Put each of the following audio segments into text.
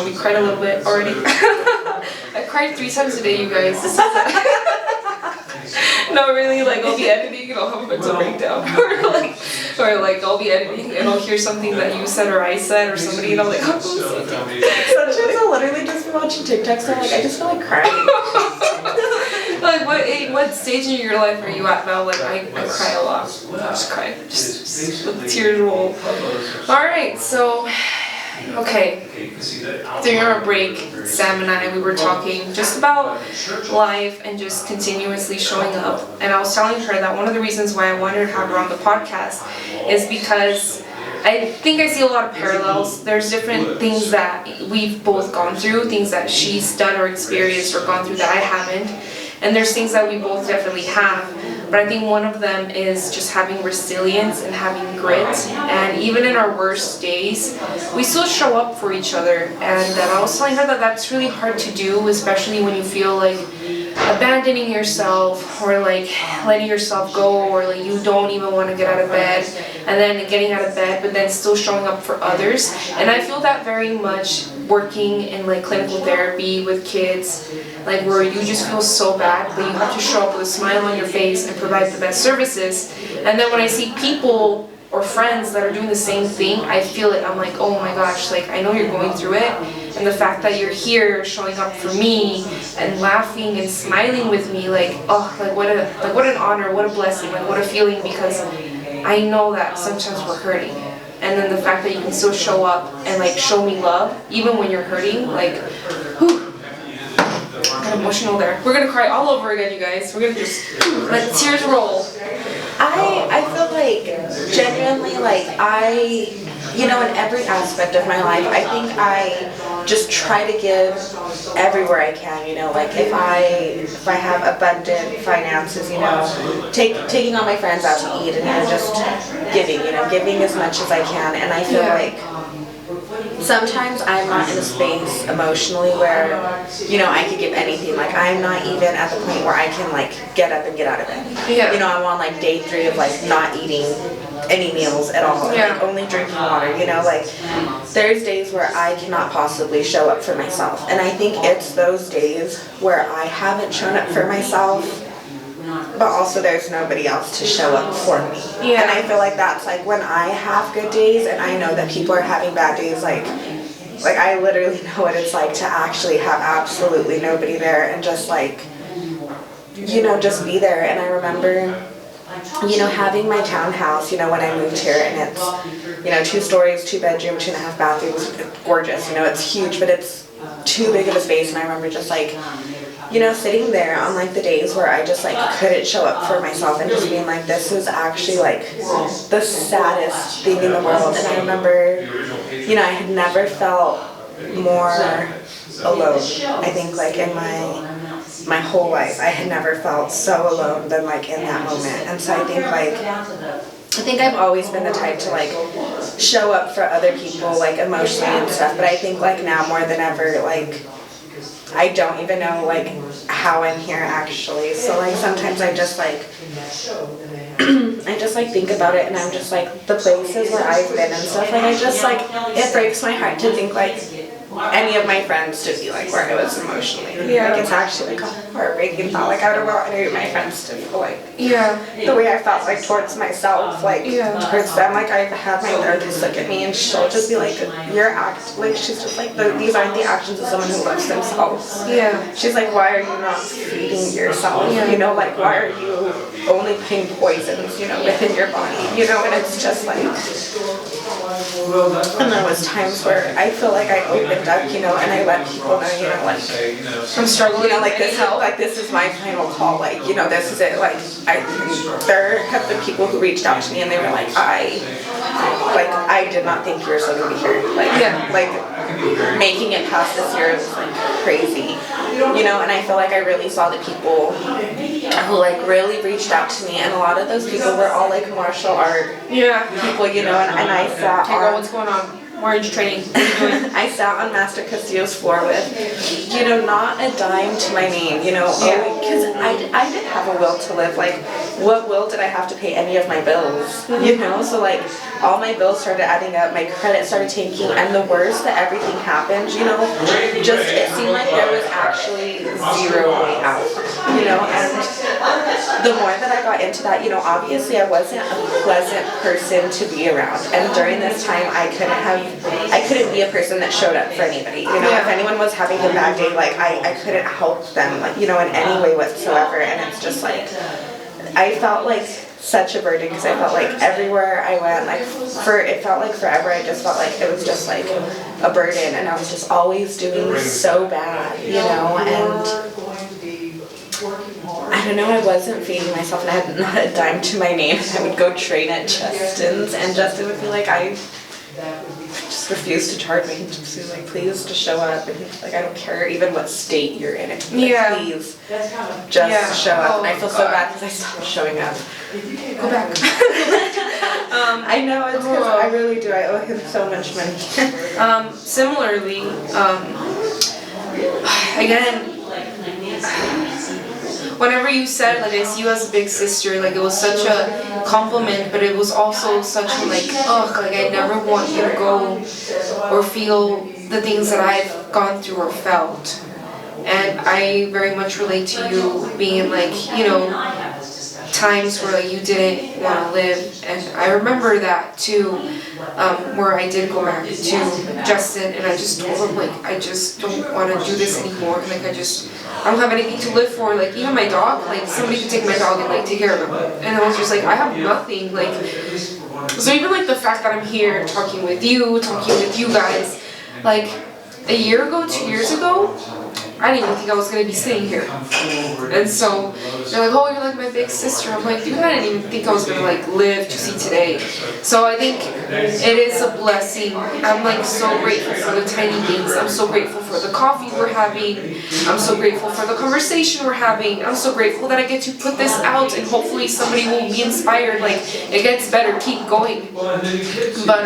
We cried a little bit already. I cried 3 times a day, you guys. No, really, like, I'll be editing and I'll have a mental breakdown. or like, I'll be editing and I'll hear something that you said or I said or somebody, and I'm like, oh, sometimes I'll literally just be watching TikToks and I'm like, I just feel like crying. Like, what stage in your life are you at now? Like, I cry a lot. I just cry. Just let the tears roll. Alright, so... Okay, during our break, Sam and I, we were talking just about life and just continuously showing up. And I was telling her that one of the reasons why I wanted to have her on the podcast is because I think I see a lot of parallels. There's different things that we've both gone through, things that she's done or experienced or gone through that I haven't. And there's things that we both definitely have. But I think one of them is just having resilience and having grit. And even in our worst days, we still show up for each other. And I was telling her that that's really hard to do, especially when you feel like abandoning yourself or like letting yourself go, or like you don't even want to get out of bed, and then getting out of bed but then still showing up for others. And I feel that very much working in like clinical therapy with kids, like where you just feel so bad but you have to show up with a smile on your face and provide the best services. And then when I see people or friends that are doing the same thing, I feel it. I'm like, oh my gosh, like I know you're going through it, and the fact that you're here showing up for me and laughing and smiling with me, like, oh, like what an honor, what a blessing, like what a feeling, because I know that sometimes we're hurting. And then the fact that you can still show up and like show me love even when you're hurting, like, whew. I got emotional there. We're gonna cry all over again, you guys. We're gonna just let tears roll. I feel like genuinely, like in every aspect of my life, I think I just try to give everywhere I can, like if I have abundant finances, taking all my friends out to eat and just giving as much as I can. And I feel like sometimes I'm not in a space emotionally where, I could give anything. Like, I'm not even at the point where I can, like, get up and get out of bed. Yeah. I'm on, like, day 3 of, like, not eating any meals at all. Yeah. Like, only drinking water, like, there's days where I cannot possibly show up for myself. And I think it's those days where I haven't shown up for myself, but also there's nobody else to show up for me. Yeah. And I feel like that's like when I have good days and I know that people are having bad days, like I literally know what it's like to actually have absolutely nobody there and just like, just be there. And I remember, having my townhouse, when I moved here, and it's, 2 stories, 2 bedrooms, 2.5 bathrooms, it's gorgeous, it's huge, but it's too big of a space. And I remember just like, sitting there on like the days where I just like couldn't show up for myself and just being like, this is actually like the saddest thing in the world. And I remember, I had never felt more alone. I think like in my whole life, I had never felt so alone than like in that moment. And so I think I've always been the type to like show up for other people like emotionally and stuff. But I think like now more than ever, like I don't even know like how I'm here actually. So like sometimes I just like think about it, and I'm just like the places where I've been and stuff, like I just like, it breaks my heart to think like any of my friends to be like where I was emotionally. Yeah. Like it's actually like a heartbreaking thought. Like I don't want any of my friends to feel like the way I felt like towards myself, like towards them. Like I've had my therapist look at me and she'll just be like, she's just like, these aren't the actions of someone who loves themselves. Yeah. She's like, why are you not feeding yourself? Like why are you only putting poisons, within your body, and it's just like, and there was times where I feel like I opened up, and I let people know, like, I'm struggling, this is my final call, like, this is it, like, there have been people who reached out to me and they were like, I did not think you were still gonna be here, like, making it past this year is like crazy, and I feel like I really saw the people who like really reached out to me, and a lot of those people were all like martial art people, and I sat hey girl, what's going on? Why aren't you training? What are you doing? I sat on Master Castillo's floor with, not a dime to my name, because I did have a will to live. Like, what will did I have to pay any of my bills, you know? So like all my bills started adding up, my credit started tanking, and the worst that everything happened, you know, just it seemed like there was actually zero way out, you know? And the more that I got into that, you know, obviously I wasn't a pleasant person to be around, and during this time I couldn't be a person that showed up for anybody, you know? If anyone was having a bad day, like I couldn't help them, like, you know, in any way whatsoever. And it's just like I felt like such a burden, because I felt like everywhere I went, like it felt like forever, I just felt like it was just like a burden, and I was just always doing so bad, you know. And I don't know, I wasn't feeding myself, and I had not a dime to my name. I would go train at Justin's, and Justin would be like, I just refused to charge me. He was like, please just show up. And he's like, I don't care even what state you're in. And he's like, please just show up. And I feel so bad because I stopped showing up. Go back. I know, it's because I really do. I owe him so much money. Similarly, again, whenever you said, like, I see you as a big sister, like, it was such a compliment, but it was also such a, like, ugh, like, I never want you to go or feel the things that I've gone through or felt. And I very much relate to you being, like, you know, times where, like, you didn't want to live. And I remember that, too, where I did go back to Justin, and I just told him, like, I just don't want to do this anymore. Like, I don't have anything to live for. Like, even my dog, like, somebody could take my dog and, like, take care of him. And I was just like, I have nothing. Like, so even, like, the fact that I'm here talking with you guys, like, a year ago, 2 years ago, I didn't even think I was going to be sitting here. And so they're like, oh, you're like my big sister. I'm like, dude, I didn't even think I was going to like live to see today. So I think it is a blessing. I'm like so grateful for the tiny things. I'm so grateful for the coffee we're having. I'm so grateful for the conversation we're having. I'm so grateful that I get to put this out and hopefully somebody will be inspired. Like, it gets better, keep going. But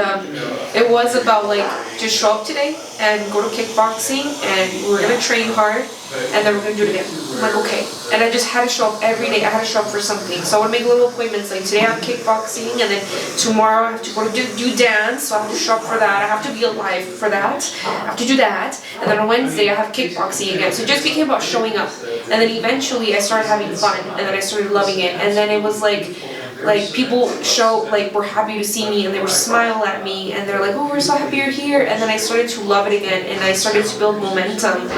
it was about like, just show up today and go to kickboxing, and we're going to train hard. And then we're gonna do it again. I'm like, okay. And I just had to show up every day. I had to show up for something. So I would make little appointments. Like today I have kickboxing, and then tomorrow I have to go to do dance. So I have to show up for that. I have to be alive for that. I have to do that. And then on Wednesday I have kickboxing again. So it just became about showing up. And then eventually I started having fun, and then I started loving it. And then it was like people were happy to see me, and they would smile at me, and they're like, oh, we're so happy you're here. And then I started to love it again, and I started to build momentum.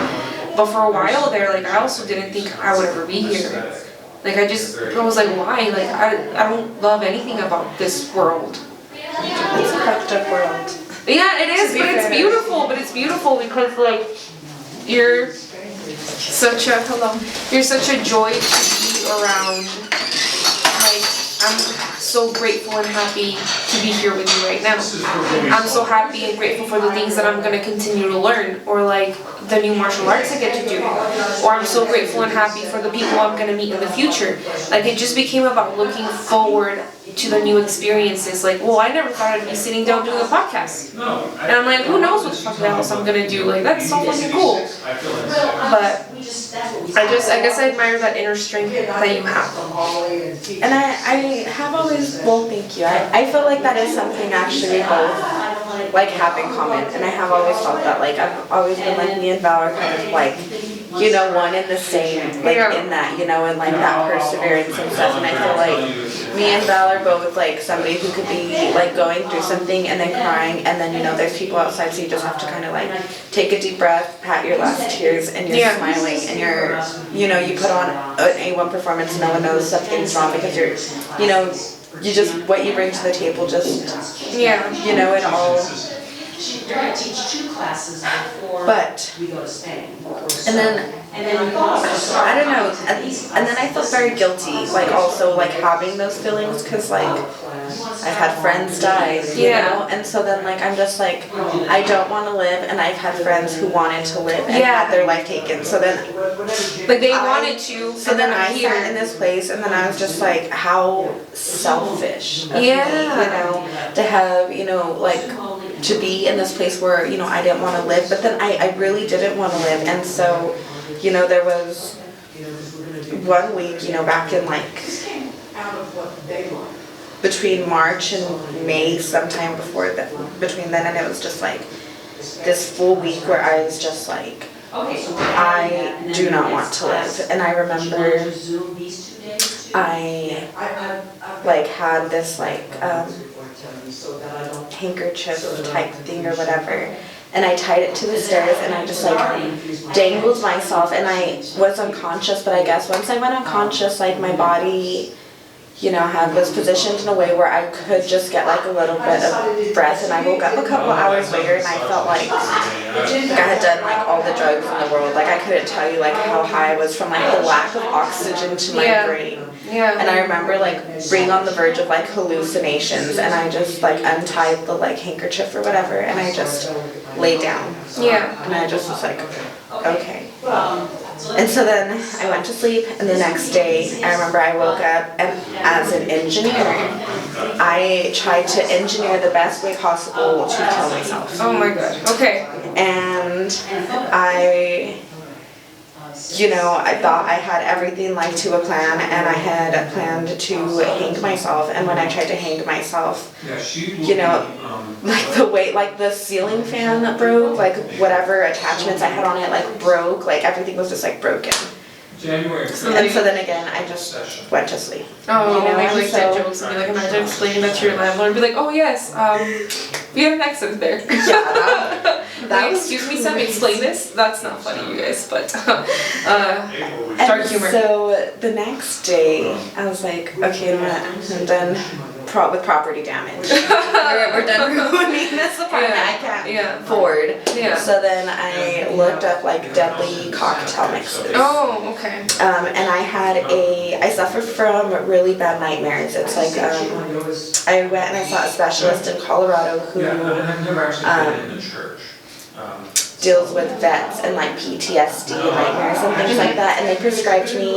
But for a while there, like, I also didn't think I would ever be here. Like, I was like, why? Like, I don't love anything about this world. It's a fucked up world. Yeah, it is, but it's beautiful. But it's beautiful because, like, you're such a joy to be around. Like, I'm so grateful and happy to be here with you right now. I'm so happy and grateful for the things that I'm going to continue to learn, or like the new martial arts I get to do, or I'm so grateful and happy for the people I'm going to meet in the future. Like, it just became about looking forward to the new experiences. Like, well, I never thought I'd be sitting down doing a podcast. And I'm like, who knows what the fuck else I'm going to do. Like, that's so fucking cool. But I guess I admire that inner strength that you have. And I have always, well, thank you. I feel like that is something actually we both like have in common. And I have always felt that, like, I've always been like, me and Val are kind of like, you know, one and the same, like, in that, you know, and like that perseverance and stuff. And I feel like me and Val are both like somebody who could be like going through something and then crying, and then, you know, there's people outside, so you just have to kind of like take a deep breath, pat your last tears, and you're smiling, and you're, you know, you put on an A1 performance, no one knows something's wrong, because you're, you know, you just, what you bring to the table just, you know, it all. But, and then, I don't know, and then I felt very guilty, like, also, like, having those feelings, because, like, I've had friends die, you know, and so then, like, I'm just like, I don't want to live, and I've had friends who wanted to live and had their life taken, so then, like, they wanted to, so then I sat in this place, and then I was just like, how selfish of me, you know, to have, you know, like, to be in this place where, you know, I didn't want to live, but then I really didn't want to live. And so, you know, there was 1 week, you know, back in like between March and May, sometime before that, between then, and it was just like this full week where I was just like, I do not want to live. And I remember I like had this like handkerchief type thing or whatever, and I tied it to the stairs, and I just like dangled myself, and I was unconscious, but I guess once I went unconscious, like my body, you know, was positioned in a way where I could just get like a little bit of breath, and I woke up a couple hours later and I felt like I had done like all the drugs in the world. Like I couldn't tell you like how high I was from like the lack of oxygen to my brain. Yeah. And I remember like being on the verge of like hallucinations, and I just like untied the like handkerchief or whatever, and I just lay down. Yeah. And I just was like, okay. And so then I went to sleep, and the next day I remember I woke up, and as an engineer, I tried to engineer the best way possible to kill myself. Oh my god. Okay. And I thought I had everything like to a plan, and I had planned to hang myself, and when I tried to hang myself, like the weight, like the ceiling fan broke, like whatever attachments I had on it like broke, like everything was just like broken. And so then again, I just went to sleep. Oh, make like dead jokes and be like, imagine explaining that to your landlord and be like, oh yes, we had an accident there. Yeah, that excuse me, Sam, explain this? That's not funny, you guys, but dark humor. So the next day, I was like, okay, I'm done with property damage. We're done ruining this apartment. I can't afford. Yeah. So then I looked up like deadly cocktail mixes. Oh, okay. And I suffer from really bad nightmares. It's like, I went and I saw a specialist in Colorado who deals with vets and like PTSD and nightmares and things like that, and they prescribed me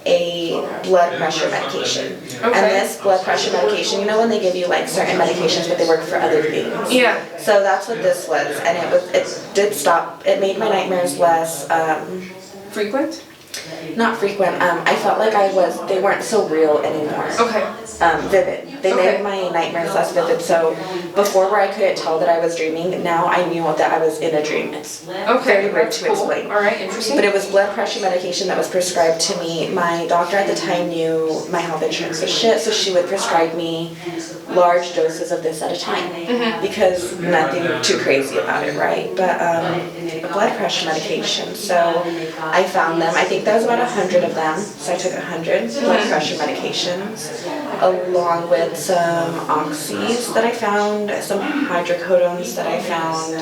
a blood pressure medication. Okay. And this blood pressure medication, you know when they give you like certain medications but they work for other things? Yeah. So that's what this was, and it made my nightmares less frequent? Not frequent. I felt like they weren't so real anymore. Okay. Vivid. They made my nightmares less vivid. So before where I couldn't tell that I was dreaming, now I knew that I was in a dream. It's very weird to explain. All right, interesting. But it was blood pressure medication that was prescribed to me. My doctor at the time knew my health insurance was shit, so she would prescribe me large doses of this at a time, because nothing too crazy about it, right? But blood pressure medication. So I found them. I think there was about 100 of them. So I took 100 blood pressure medications, along with some oxys that I found, some hydrocodones that I found,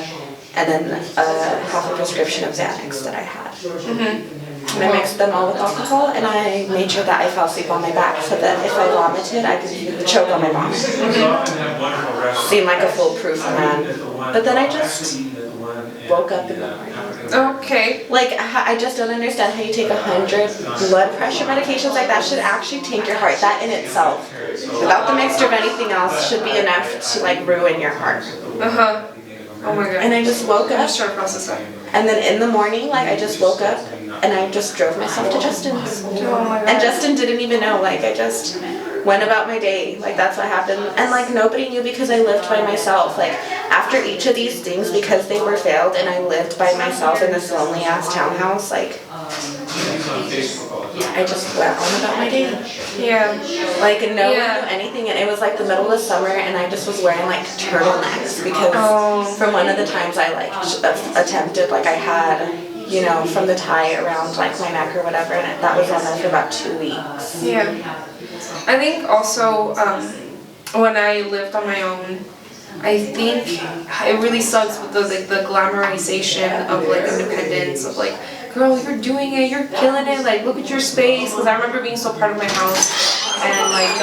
and then half a prescription of Xanax that I had. And I mixed them all with alcohol, and I made sure that I fell asleep on my back so that if I vomited, I could choke on my vomit. Seemed like a foolproof plan. But then I just woke up in the morning. Okay. Like, I just don't understand how you take 100 blood pressure medications. Like, that should actually tank your heart. That in itself, without the mixture of anything else, should be enough to like ruin your heart. Oh my god. And I just woke up. I'm just trying to process that. And then in the morning, like, I just woke up and I just drove myself to Justin's. Oh my god. And Justin didn't even know. Like, I just went about my day. Like, that's what happened. And like, nobody knew because I lived by myself. Like, after each of these things, because they were failed and I lived by myself in this lonely ass townhouse, like, I just went on about my day. Yeah. Like, no one knew anything, and it was like the middle of summer, and I just was wearing like turtlenecks because from one of the times I like attempted, like I had, you know, from the tie around like my neck or whatever, and that was on there for about 2 weeks. Yeah. I think also when I lived on my own, I think it really sucks with the glamorization of like independence, of like, girl, you're doing it, you're killing it, like look at your space. Because I remember being so proud of my house and like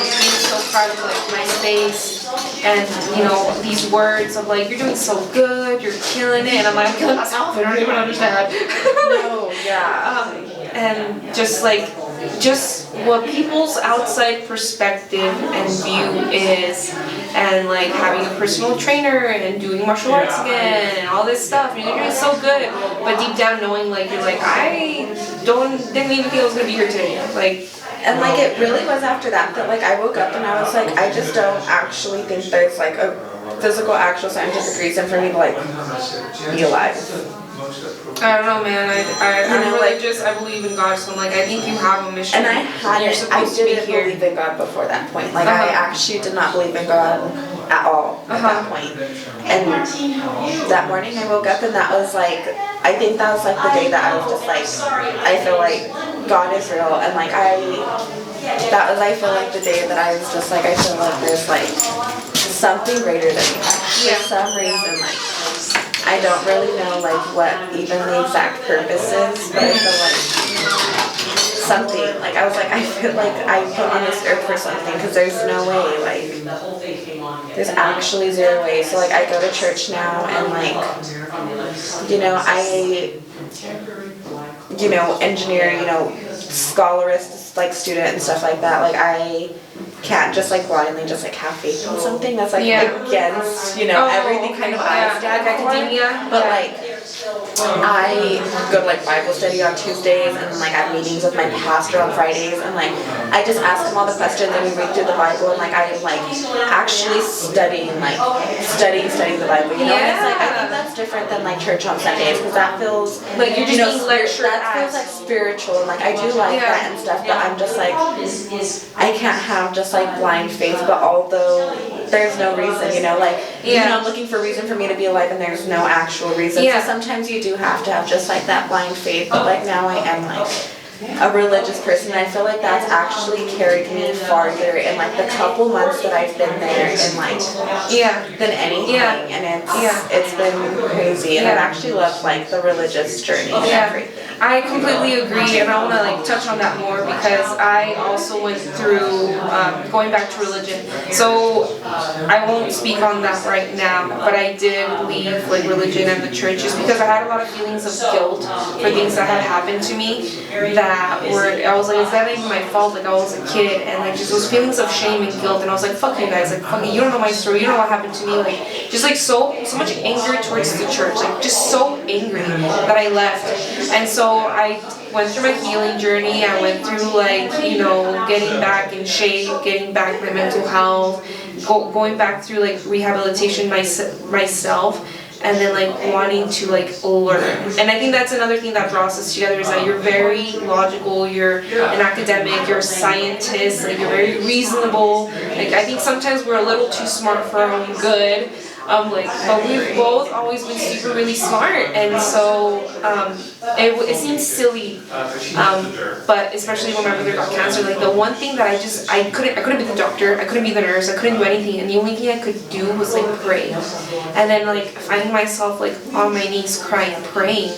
being so proud of like my space, and you know, these words of like, you're doing so good, you're killing it, and I'm like, I'm killing myself, I don't even understand. No, yeah. And just what people's outside perspective and view is, and like having a personal trainer and doing martial arts again and all this stuff, and you're doing so good, but deep down knowing like, you're like, I didn't even think I was gonna be here today. Like, And like it really was after that like I woke up and I was like, I just don't actually think there's like a physical, actual scientific reason for me to like be alive. I don't know, man. I'm religious. I believe in God, so I'm like, I think you have a mission. And I didn't believe in God before that point. Like I actually did not believe in God at all at that point. And that morning I woke up and that was like, I think that was like the day that I was just like, I feel like God is real, and like I feel like the day that I was just like, I feel like there's like something greater than me. For some reason, like I don't really know like what even the exact purpose is, but I feel like something, like I was like, I feel like I put on this earth for something, because there's no way, like there's actually zero way. So like I go to church now and like, you know, engineer, scholarist, like student and stuff like that, like I can't just like blindly just like have faith in something that's like against, everything kind of I stand for. Academia. But like I go to like Bible study on Tuesdays, and like I have meetings with my pastor on Fridays, and like I just ask him all the questions and we read through the Bible, and like I am like actually studying the Bible, And it's like I think that's different than like church on Sundays, because that feels like you're just being lectured that feels like spiritual, and like I do like that and stuff, but I'm just like I can't have just like blind faith, but although there's no reason, I'm looking for reason for me to be alive, and there's no actual reason. So sometimes you do have to have just like that blind faith, but like now I am like a religious person, and I feel like that's actually carried me farther in like the couple months that I've been there in like than anything, and it's been crazy, and I've actually loved like the religious journey and everything. I completely agree, and I want to like touch on that more, because I also went through going back to religion. So I won't speak on that right now, but I did leave like religion and the church just because I had a lot of feelings of guilt for things that had happened to me that were, I was like, is that even my fault? Like I was a kid, and like just those feelings of shame and guilt, and I was like, fuck you guys, like fuck you, you don't know my story, you don't know what happened to me, like just like so much anger towards the church, like just so angry that I left. And so I went through my healing journey. I went through like, getting back in shape, getting back my mental health, going back through like rehabilitation myself, and then like wanting to like learn. And I think that's another thing that draws us together, is that you're very logical, you're an academic, you're a scientist, like you're very reasonable. Like I think sometimes we're a little too smart for our own good. But we've both always been super really smart, and so it seems silly, but especially when my brother got cancer, like the one thing that I couldn't be the doctor, I couldn't be the nurse, I couldn't do anything, and the only thing I could do was like pray, and then like finding myself like on my knees crying, praying.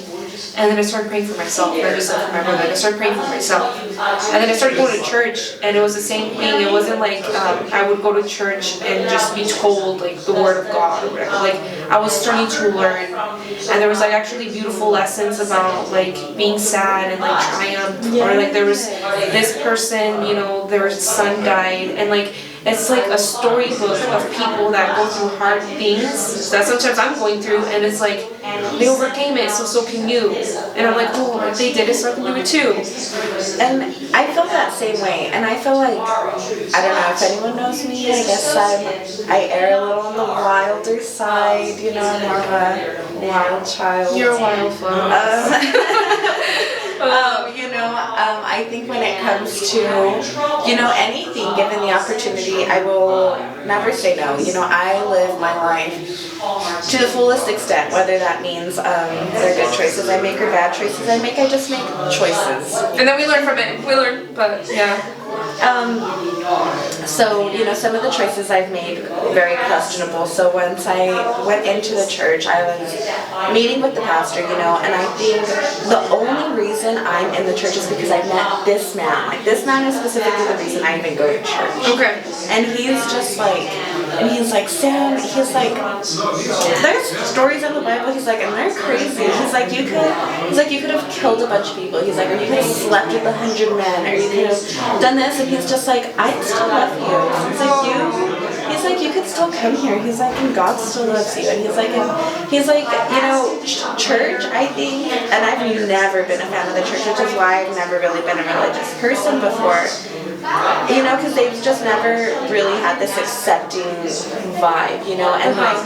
And then I started praying for myself, not just like for my brother. I started praying for myself. And then I started going to church, and it was the same thing. It wasn't like I would go to church and just be told like the word of God or whatever. Like I was starting to learn, and there was like actually beautiful lessons about like being sad and like triumph, or like there was this person, their son died, and like it's like a storybook of people that go through hard things that sometimes I'm going through, and it's like they overcame it, so can you. And I'm like, oh, if they did it, so I can do it too. And I feel that same way, and I feel like, I don't know if anyone knows me, I guess I err a little on the wilder side, I'm more of a wild child. You're a wild flower. I think when it comes to, anything, given the opportunity, I will never say no. I live my life to the fullest extent, whether that means they're good choices I make or bad choices I make. I just make choices. And then we learn from it. We learn, but yeah. So, some of the choices I've made very questionable. So once I went into the church, I was meeting with the pastor, and I think the only reason I'm in the church is because I met this man. Like, this man is specifically the reason I even go to church. Okay. And he's like, Sam, he's like, there's stories in the Bible, he's like, and they're crazy. He's like, you could have killed a bunch of people. He's like, or you could have slept with 100 men, or you could have done this. And he's just like, I still love you. He's like, you could still come here. He's like, and God still loves you. And he's like, you know, church, I think, and I've never been a fan of the church, which is why I've never really been a religious person before. You know, because they've just never really had this accepting vibe, you know. And like,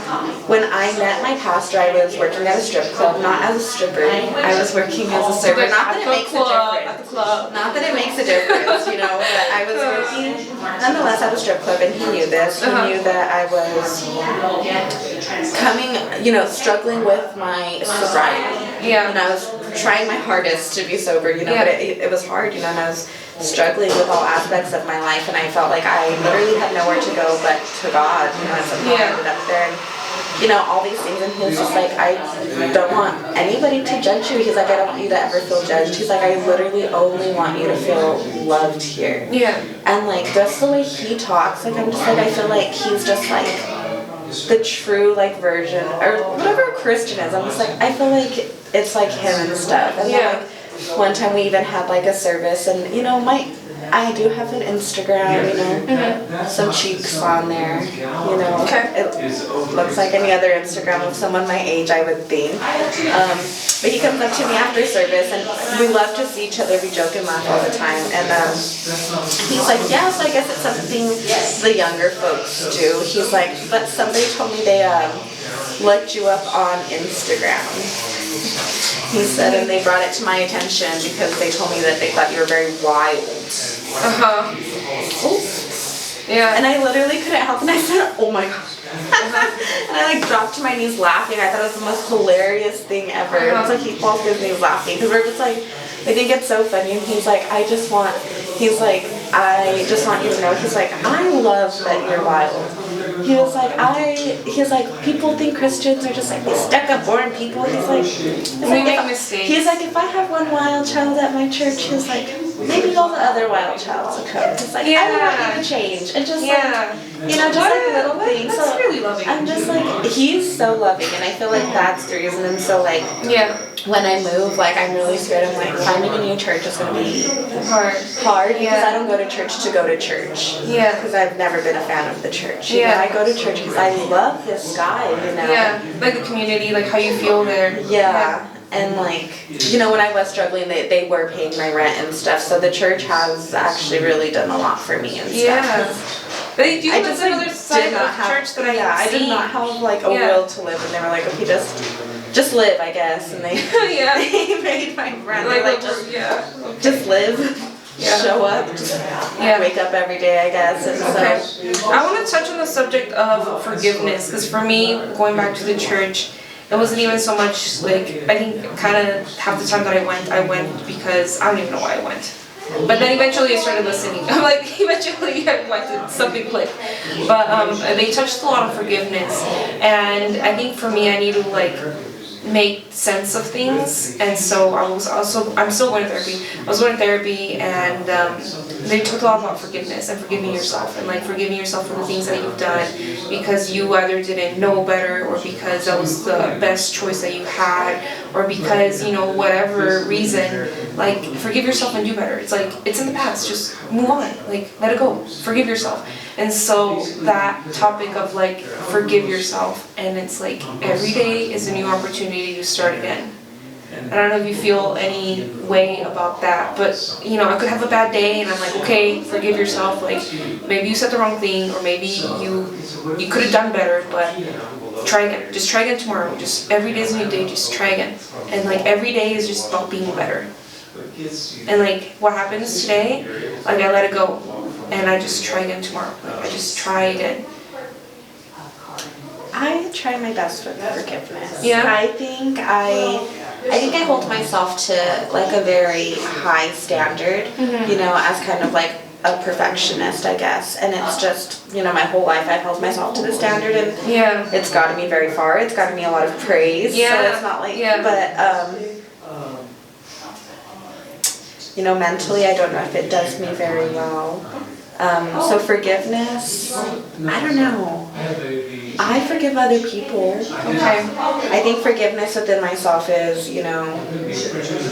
when I met my pastor, I was working at a strip club, not as a stripper. I was working as a server. Not that it makes a difference. Not that it makes a difference, you know. But I was working, nonetheless, at a strip club, and he knew this. He knew that I was coming, you know, struggling with my sobriety. Yeah. And I was trying my hardest to be sober, you know, but it was hard, you know, and I was struggling with all aspects of my life, and I felt like I literally had nowhere to go but to God, you know, and somehow I ended up there, and, you know, all these things, and he's just like, I don't want anybody to judge you. He's like, I don't want you to ever feel judged. He's like, I literally only want you to feel loved here. Yeah. And like, just the way he talks, like, I'm just like, I feel like he's just like the true like version, or whatever a Christian is. I'm just like, I feel like it's like him and stuff. And then, like, one time we even had like a service, and you know, I do have an Instagram, you know, some cheeks on there, you know. It looks like any other Instagram of someone my age, I would think. But he comes up to me after service, and we love to see each other. We joke and laugh all the time. And he's like, yeah, so I guess it's something the younger folks do. He's like, but somebody told me they looked you up on Instagram. He said, and they brought it to my attention because they told me that they thought you were very wild. Yeah. And I literally couldn't help, and I said, oh my God. And I like dropped to my knees laughing. I thought it was the most hilarious thing ever. It's like he falls to his knees laughing, because we're just like, I think it's so funny. And he's like, I just want you to know, he's like, I love that you're wild. He was like, people think Christians are just like these stuck-up, boring people. He's like, if I have one wild child at my church, he's like, maybe all the other wild childs will come. He's like, I want you to change. And just like, you know, just like little things. That's really loving. I'm just like, he's so loving, and I feel like that's the reason. And so like, when I move, like, I'm really scared. I'm like, finding a new church is going to be hard because I don't go to church to go to church. Yeah. Because I've never been a fan of the church. You know, I go to church because I love this guy, you know. Yeah, like the community, like how you feel there. Yeah. And like, you know, when I was struggling, they were paying my rent and stuff. So the church has actually really done a lot for me and stuff. Yeah. They do. I just another side of church that I did not have like a will to live, and they were like, okay, just live, I guess. And they they made my rent. Like, just live. Show up, wake up every day, I guess. And so I want to touch on the subject of forgiveness, because for me, going back to the church, it wasn't even so much like, I think kind of half the time that I went because I don't even know why I went. But then eventually I started listening. I'm like, eventually I went to something clicked. But they touched a lot of forgiveness, and I think for me, I need to like make sense of things. And so I'm still going to therapy. I was going to therapy, and they talked a lot about forgiveness and forgiving yourself, and like forgiving yourself for the things that you've done because you either didn't know better, or because that was the best choice that you had, or because, you know, whatever reason. Like, forgive yourself and do better. It's like, it's in the past, just move on, like, let it go, forgive yourself. And so that topic of like, forgive yourself, and it's like, every day is a new opportunity to start again. I don't know if you feel any way about that, but, you know, I could have a bad day, and I'm like, okay, forgive yourself, like, maybe you said the wrong thing, or maybe you could have done better, but try again. Just try again tomorrow. Just every day is a new day, just try again. And like, every day is just about being better. And like, what happens today, like, I let it go, and I just try again tomorrow. Like, I just try again. I try my best with forgiveness. Yeah. I think I hold myself to like a very high standard, you know, as kind of like a perfectionist, I guess. And it's just, you know, my whole life I've held myself to the standard, and it's gotten me very far. It's gotten me a lot of praise. So it's not like, but you know, mentally, I don't know if it does me very well. So forgiveness, I don't know. I forgive other people. Okay. I think forgiveness within myself is, you know,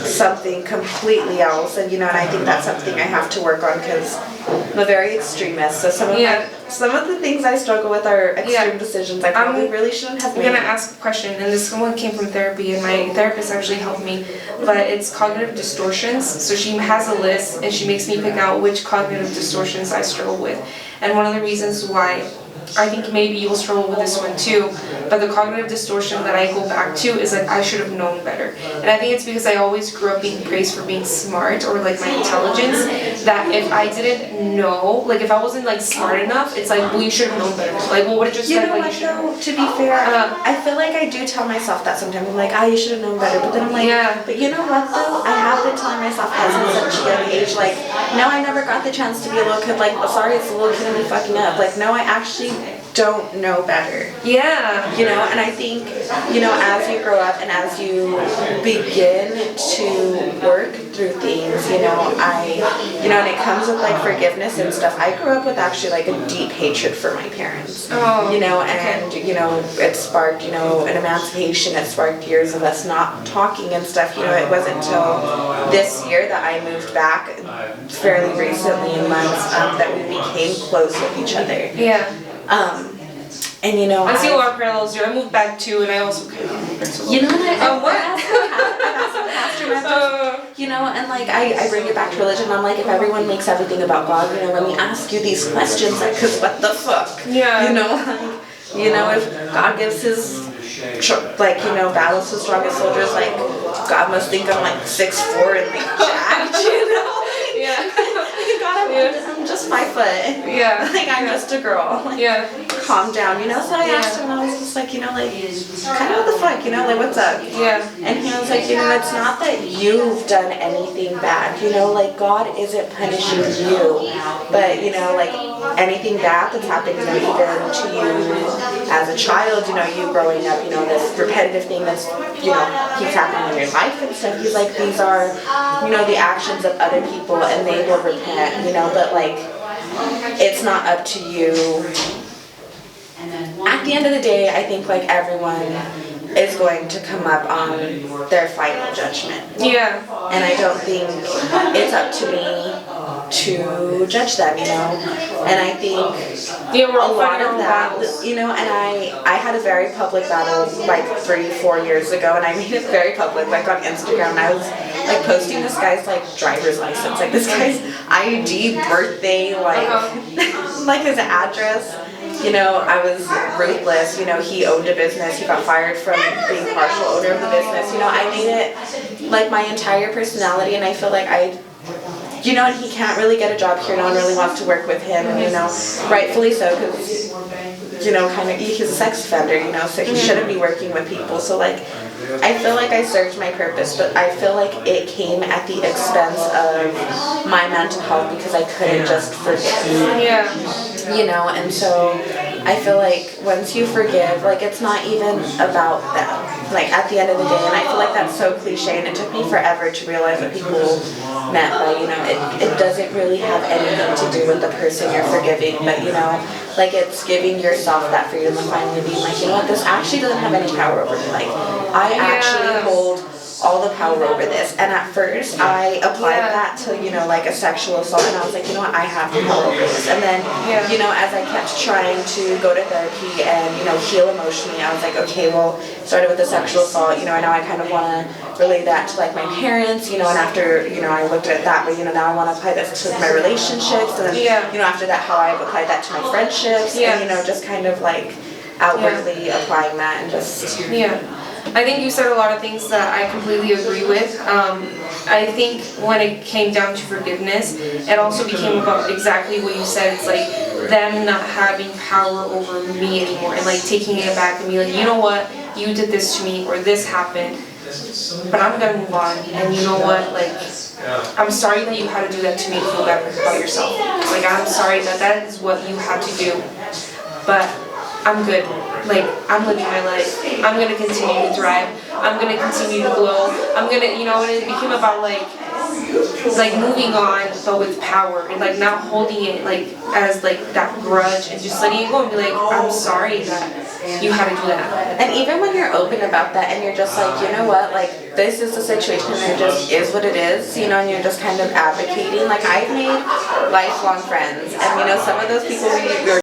something completely else. And, you know, and I think that's something I have to work on, because I'm a very extremist, so some of the things I struggle with are extreme decisions I probably really shouldn't have made. I'm gonna ask a question, and this one came from therapy, and my therapist actually helped me, but it's cognitive distortions. So she has a list, and she makes me pick out which cognitive distortions I struggle with. And one of the reasons why I think maybe you'll struggle with this one too, but the cognitive distortion that I go back to is like I should have known better. And I think it's because I always grew up being praised for being smart or like my intelligence, that if I didn't know, like if I wasn't like smart enough, it's like, well, you should have known better. Like, well, what did you say? You know what though, to be fair, I feel like I do tell myself that sometimes. I'm like, you should have known better. But then I'm like, but you know what though? I have been telling myself as in such a young age, like, no, I never got the chance to be a little kid. Like, sorry, it's a little kid and me fucking up. Like, no, I actually don't know better. Yeah. You know, and I think, you know, as you grow up and as you begin to work through things, you know, and it comes with like forgiveness and stuff. I grew up with actually like a deep hatred for my parents. Oh, you know, and you know, it sparked, you know, an emancipation. It sparked years of us not talking and stuff. You know, it wasn't until this year that I moved back, fairly recently in months, that we became close with each other. Yeah. And you know, I see a lot of parallels here. I moved back too, and I also kind of moved back to you know, what? You know, and like I bring it back to religion. I'm like, if everyone makes everything about God, you know, let me ask you these questions, like, cause what the fuck? Yeah. You know, like, you know, if God gives his, like, you know, battles to strongest soldiers, like, God must think I'm like 6'4" and like jacked, you know? Yeah. God, I'm just 5 foot. Yeah. Like, I'm just a girl. Like, yeah. Calm down, you know? So I asked him, and I was just like, you know, like, kind of what the fuck, you know, like, what's up? Yeah. And he was like, you know, it's not that you've done anything bad, you know, like, God isn't punishing you, but, you know, like, anything bad that's happened, you know, even to you as a child, you know, you growing up, you know, this repetitive thing that's, you know, keeps happening in your life and stuff. He's like, these are, you know, the actions of other people, and they will repent, you know, but like, it's not up to you. At the end of the day, I think like everyone is going to come up on their final judgment. Yeah. And I don't think it's up to me to judge them, you know. And I think we're all a lot fighting of our that, battles. you know, and I had a very public battle like 3-4 years ago, and I made it very public, like on Instagram. And I was like posting this guy's like driver's license, like this guy's ID, birthday, like like his address. You know, I was ruthless. You know, he owned a business. He got fired from being partial owner of the business. You know, I made it like my entire personality, and I feel like you know, and he can't really get a job here. No one really wants to work with him, and you know, rightfully so, because you know, kind of he's a sex offender. You know, so he shouldn't be working with people. So like, I feel like I served my purpose, but I feel like it came at the expense of my mental health because I couldn't just forgive. Yeah. You know, and so I feel like once you forgive, like it's not even about them. Like at the end of the day, and I feel like that's so cliche, and it took me forever to realize what people meant by, you know, it doesn't really have anything to do with the person you're forgiving, but you know, like it's giving yourself that freedom and finally being like, you know what, this actually doesn't have any power over me. Like I actually hold all the power over this. And at first I applied that to, you know, like a sexual assault, and I was like, you know what, I have the power over this. And then, you know, as I kept trying to go to therapy and, you know, heal emotionally, I was like, okay, well, started with the sexual assault, you know, and now I kind of want to relate that to like my parents, you know, and after, you know, I looked at it that way, you know, now I want to apply this to my relationships, and then, you know, after that, how I've applied that to my friendships, and, you know, just kind of like outwardly applying that and just... I think you said a lot of things that I completely agree with. I think when it came down to forgiveness, it also became about exactly what you said. It's like them not having power over me anymore, and like taking it back and be like, you know what, you did this to me, or this happened, but I'm gonna move on. And you know what, like, I'm sorry that you had to do that to make you feel better about yourself. Like, I'm sorry that that is what you had to do, but I'm good. Like, I'm living my life. I'm gonna continue to thrive. I'm gonna continue to glow. I'm gonna, you know, and it became about like, like moving on, but with power, and like not holding it like as like that grudge, and just letting it go and be like, I'm sorry that you had to do that. And even when you're open about that and you're just like, you know what, like this is the situation and it just is what it is, you know, and you're just kind of advocating. Like I've made lifelong friends, and you know, some of those people we were